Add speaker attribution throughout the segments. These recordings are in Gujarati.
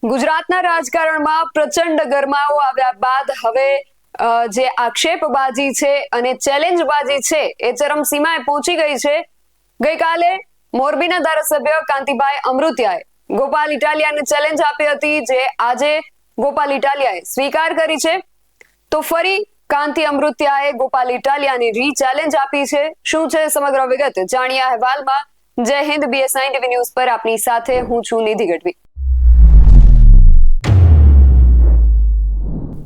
Speaker 1: ગુજરાતના રાજકારણમાં પ્રચંડ ગરમાવો આવ્યા બાદ હવે જે આક્ષેપબાજી છે અને ચેલેન્જબાજી છે એ ચરમસીમાએ પહોંચી ગઈ છે। ગઈકાલે મોરબીના ધારાસભ્ય કાંતિભાઈ અમૃતિયાએ ગોપાલ ઇટાલિયાને ચેલેન્જ આપી હતી, જે આજે ગોપાલ ઇટાલિયાએ સ્વીકાર કરી છે। તો ફરી કાંતિ અમૃતિયાએ ગોપાલ ઇટાલિયાની ચેલેન્જ આપી છે। શું છે સમગ્ર વિગત જાણીએ અહેવાલમાં। જય હિન્દ, BS9 TV ન્યૂઝ પર આપની સાથે હું છું નિધિ ગઢવી।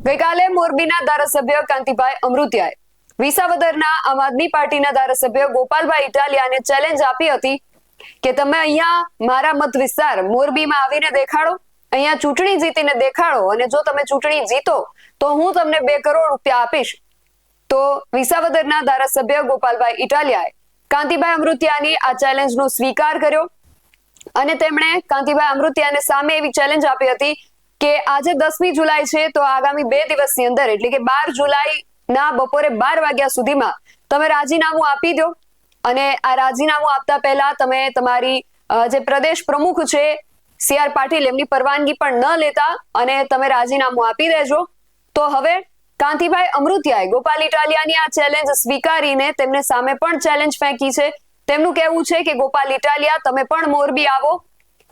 Speaker 1: ગઈકાલે મોરબીના ધારાસભ્ય કાંતિભાઈ અમૃતિયાએ વિસાવદરના આમ આદમી પાર્ટીના ધારાસભ્ય ગોપાલભાઈ ઇટાલિયાને ચેલેન્જ આપી હતી કે તમે અહીંયા મારા મત વિસ્તાર મોરબીમાં આવીને દેખાડો, અહીંયા ચૂંટણી જીતીને દેખાડો, અને જો તમે ચૂંટણી જીતો તો હું તમને 2 કરોડ રૂપિયા આપીશ। તો વિસાવદરના ધારાસભ્ય ગોપાલભાઈ ઇટાલિયાએ કાંતિભાઈ અમૃતિયાની આ ચેલેન્જનો સ્વીકાર કર્યો અને તેમણે કાંતિભાઈ અમૃતિયાને સામે એવી ચેલેન્જ આપી હતી કે આજે 10મી જુલાઈ છે, તો આગામી 2 દિવસની અંદર એટલે કે 12 જુલાઈના બપોરે 12 વાગ્યા સુધીમાં તમે રાજીનામું આપી દો, અને આ રાજીનામું આપતા પહેલા તમે તમારી જે પ્રદેશ પ્રમુખ છે CR પાટીલ એમની પરવાનગી પણ ન લેતા અને તમે રાજીનામું આપી દેજો। તો હવે કાંતિભાઈ અમૃતિયાએ ગોપાલ ઇટાલિયાની આ ચેલેન્જ સ્વીકારીને તેમને સામે પણ ચેલેન્જ ફેંકી છે। તેમનું કહેવું છે કે ગોપાલ ઇટાલિયા તમે પણ મોરબી આવો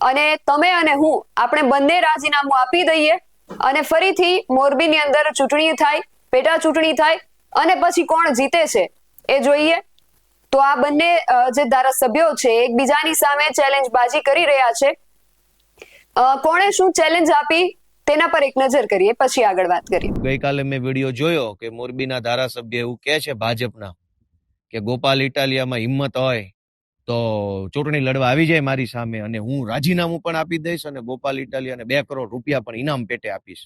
Speaker 1: અને તમે અને હું આપણે બંને રાજીનામું આપી દઈએ અને ફરીથી મોરબીની અંદર ચૂંટણી થાય, પેટા ચૂંટણી થાય અને પછી કોણ જીતે છે એ જોઈએ। તો આ બંને જે ધારાસભ્યો છે એકબીજાની સામે ચેલેન્જબાજી કરી રહ્યા છે। કોણે શું ચેલેન્જ આપી તેના પર એક નજર કરીએ, પછી આગળ વાત કરીએ।
Speaker 2: ગઈકાલે મેં વિડીયો જોયો કે મોરબીના ધારાસભ્ય એવું કહે છે ભાજપના કે ગોપાલ ઇટાલિયામાં હિંમત હોય તો ચૂંટણી લડવા આવી જાય મારી સામે અને હું રાજીનામું પણ આપી દઈશ અને ગોપાલ ઇટાલિયાને 2 કરોડ રૂપિયા પણ ઇનામ પેટે આપીશ।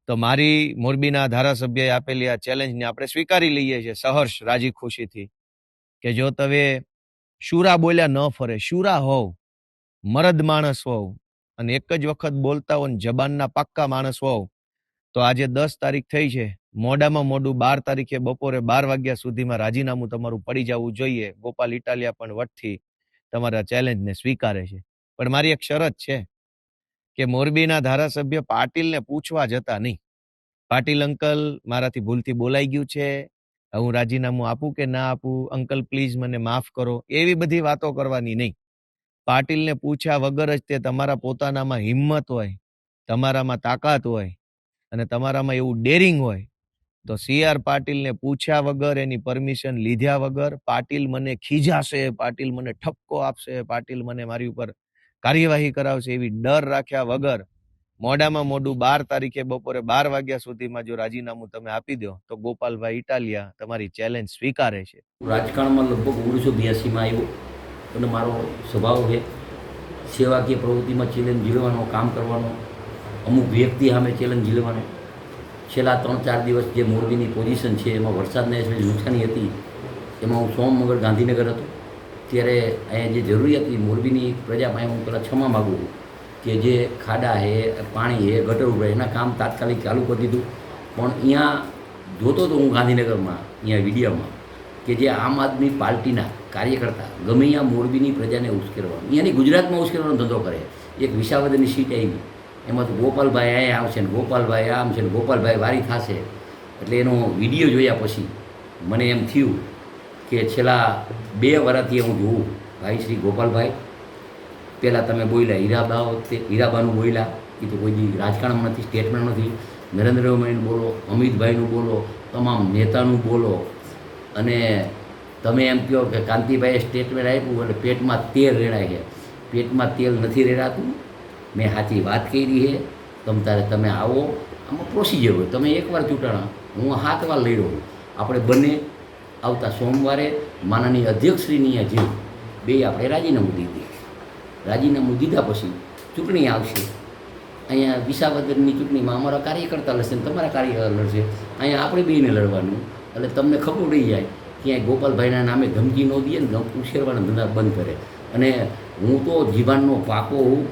Speaker 2: તો મારી મોરબીના ધારાસભ્યએ આપેલી આ ચેલેન્જને આપણે સ્વીકારી લઈએ છીએ સહર્ષ રાજી ખુશીથી કે જો તમે શુરા બોલ્યા ન ફરે, શુરા હોવ, મરદ માણસ હોવ અને એક જ વખત બોલતા હો, જબાનના પાક્કા માણસ હોવ, તો આજે 10 તારીખ થઈ છે, મોડામાં મોડું 12 તારીખે બપોરે 12 વાગ્યા સુધીમાં રાજીનામું તમારું પડી જવું જોઈએ। ગોપાલ ઇટાલિયા પણ વટથી તમારા ચેલેન્જને સ્વીકારે છે, પણ મારી એક શરત છે કે મોરબીના ધારાસભ્ય પાટીલને પૂછવા જતા નહીં। પાટીલ અંકલ, મારાથી ભૂલથી બોલાઈ ગયું છે, હું રાજીનામું આપું કે ના આપું, અંકલ પ્લીઝ મને માફ કરો, એવી બધી વાતો કરવાની નહીં। પાટીલને પૂછ્યા વગર જ તે તમારા પોતાનામાં હિંમત હોય, તમારામાં તાકાત હોય અને તમારામાં એવું ડેરિંગ હોય તો CR પાટીલને પૂછ્યા વગર, એની પરમિશન લીધા વગર પાટીલ મને ખીજાશે, પાટીલ મને ઠપકો આપશે, પાટીલ મને મારી ઉપર કાર્યવાહી કરાવશે એવી ડર રાખ્યા વગર મોડામાં મોડું 12 તારીખે બપોરે 12 વાગ્યા સુધીમાં જો રાજીનામું તમે આપી દો તો ગોપાલભાઈ ઇટાલિયા તમારી ચેલેન્જ સ્વીકારે છે।
Speaker 3: રાજકારણમાં લગભગ 1982માં આવ્યો અને મારો સ્વભાવ છે સેવાકીય પ્રવૃત્તિમાં ચેલેન્જ ઝીલવાનો, કામ કરવાનો, અમુક વ્યક્તિ સામે ચેલેન્જ ઝીલવાનો। છેલ્લા 3-4 દિવસ જે મોરબીની પોઝિશન છે એમાં વરસાદને નુકસાની હતી, એમાં હું સોમ મંગળ ગાંધીનગર હતો, ત્યારે અહીંયા જે જરૂરી હતી મોરબીની પ્રજા પાસે હું પહેલાં ક્ષમા માગું છું કે જે ખાડા છે, પાણી છે, ગટર ઉભરાય એના કામ તાત્કાલિક ચાલુ કરી દીધું। પણ અહીંયા જોતો હતો હું ગાંધીનગરમાં અહીંયા વિડીયોમાં કે જે આમ આદમી પાર્ટીના કાર્યકર્તા ગમે અહીંયા મોરબીની પ્રજાને ઉશ્કેરવાનો, અહીંયાની ગુજરાતમાં ઉશ્કેરવાનો ધંધો કરે। એક વિસાવદરની સીટ આવી, એમાં તો ગોપાલભાઈ અહીંયા આવશે ને ગોપાલભાઈ આમ છે ને ગોપાલભાઈ વારી થશે, એટલે એનો વિડીયો જોયા પછી મને એમ થયું કે છેલ્લા 2 વર્ષથી હું જોઉં ભાઈ શ્રી ગોપાલભાઈ, પહેલાં તમે બોલ્યા હીરાબા વખતે હીરાબાનું બોલ્યા, એ તો કોઈ રાજકારણમાં નથી, સ્ટેટમેન્ટ નથી, નરેન્દ્રભાઈનું બોલો, અમિતભાઈનું બોલો, તમામ નેતાનું બોલો, અને તમે એમ કહો કે કાંતિભાઈએ સ્ટેટમેન્ટ આપ્યું એટલે પેટમાં તેલ રેડાય છે, પેટમાં તેલ નથી રેડાતું। મેં સાચી વાત કરી છે, તમે આવો, આમાં પ્રોસિજર હોય, તમે એકવાર ચૂંટાણા, હું 7 વાર લઈ રહ્યો છું, આપણે બંને આવતા સોમવારે માનનીય અધ્યક્ષશ્રીની અહીંયા જઈ આપણે રાજીનામું દીધી। રાજીનામું દીધા પછી ચૂંટણી આવશે, અહીંયા વિસાવદરની ચૂંટણીમાં અમારા કાર્યકર્તા લડશે ને તમારા કાર્યકર્તા લડશે, અહીંયા આપણે બેને લડવાનું, એટલે તમને ખબર પડી જાય ક્યાંય ગોપાલભાઈના નામે ધમકી ન દઈએ ને ઉછેરવાના ધંધા બંધ કરે। અને હું તો જીવાનનો પાકો હું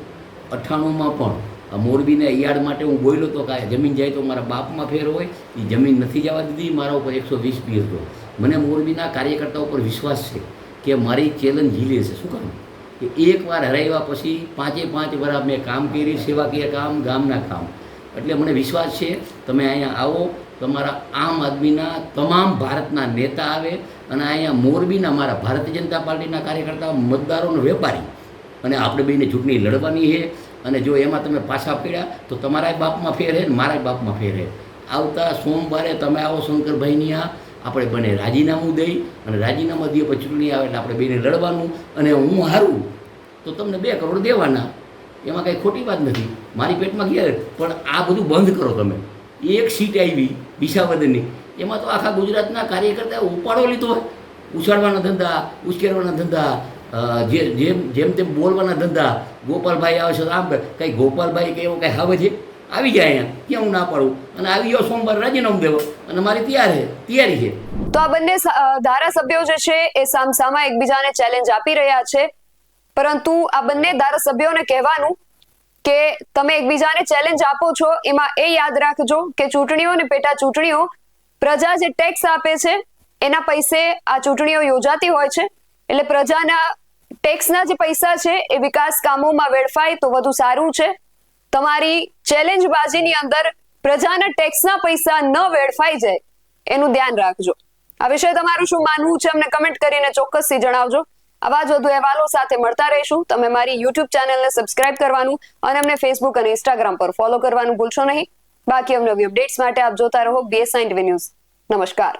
Speaker 3: 98માં પણ મોરબીને યાર્ડ માટે હું બોલ્યો તો કાંઈ જમીન જાય તો મારા બાપમાં ફેર હોય, એ જમીન નથી જવા દીધી, મારા ઉપર 120 પી હતો। મને મોરબીના કાર્યકર્તા ઉપર વિશ્વાસ છે કે મારી ચેલેન્જ ઝીલે છે। શું કામ કે એકવાર હરાવ્યા પછી 5 વર્ષ મેં કામ કરી, સેવાકીય કામ, ગામના કામ. એટલે મને વિશ્વાસ છે તમે અહીંયા આવો, તમારા આમ આદમીના તમામ ભારતના નેતા આવે અને અહીંયા મોરબીના મારા ભારતીય જનતા પાર્ટીના કાર્યકર્તા, મતદારોનો વેપારી, અને આપણે બેને ચૂંટણી લડવાની છે. અને જો એમાં તમે પાછા પડ્યા તો તમારા બાપમાં ફેર છે ને મારા બાપમાં ફેર છે. આવતા સોમવારે તમે આવો શંકરભાઈની આપણે બને રાજીનામું દઈ અને રાજીનામા દઈએ પછી ચૂંટણી આવે એટલે આપણે બેને લડવાનું. અને હું હારું તો તમને 2 કરોડ દેવાના, એમાં કાંઈ ખોટી વાત નથી. મારી પેટમાં ગયા પણ આ બધું બંધ કરો તમે. એક સીટ આવી વિસાવદરની, એમાં તો આખા ગુજરાતના કાર્યકર્તાએ ઉપાડો લીધો હોય. ઉછાળવાના ધંધા, ઉશ્કેરવાના ધંધા, જેમ તેમ બોલવાના ધંધા. ગોપાલભાઈ આવે છે તો આમ કંઈ ગોપાલભાઈ કે એવું કંઈ આવે છે આવી જાય અહીંયા, ક્યાં હું ના પાડું. અને આવી ગયો સોમવાર રાજીનામું દેવો અને મારી તૈયારી છે.
Speaker 1: તો આ બંને ધારાસભ્યો જે છે એ સામસામા એકબીજાને ચેલેન્જ આપી રહ્યા છે, પરંતુ આ બંને ધારાસભ્યોને કહેવાનું કે તમે એકબીજાને ચેલેન્જ આપો છો, એમાં એ યાદ રાખજો કે ચૂંટણીઓ અને પેટા ચૂંટણીઓ, પ્રજા જે ટેક્સ આપે છે એના પૈસે આ ચૂંટણીઓ યોજાતી હોય છે. એટલે પ્રજાના ટેક્સના જે પૈસા છે એ વિકાસ કામોમાં વેડફાય તો વધુ સારું છે. તમારી ચેલેન્જ બાજીની અંદર પ્રજાના ટેક્સના પૈસા ન વેડફાઈ જાય એનું ધ્યાન રાખજો. આ વિશે તમારું શું માનવું છે અમને કમેન્ટ કરીને ચોક્કસથી જણાવજો. આવા જ વધુ અહેવાલો સાથે મળતા રહીશું. તમે મારી YouTube ચેનલને સબસ્ક્રાઇબ કરવાનું અને અમને Facebook અને Instagram પર ફોલો કરવાનું ભૂલશો નહીં. બાકી અવનવી અપડેટ્સ માટે આપ જોતા રહો BSI ટીવી ન્યૂઝ. નમસ્કાર.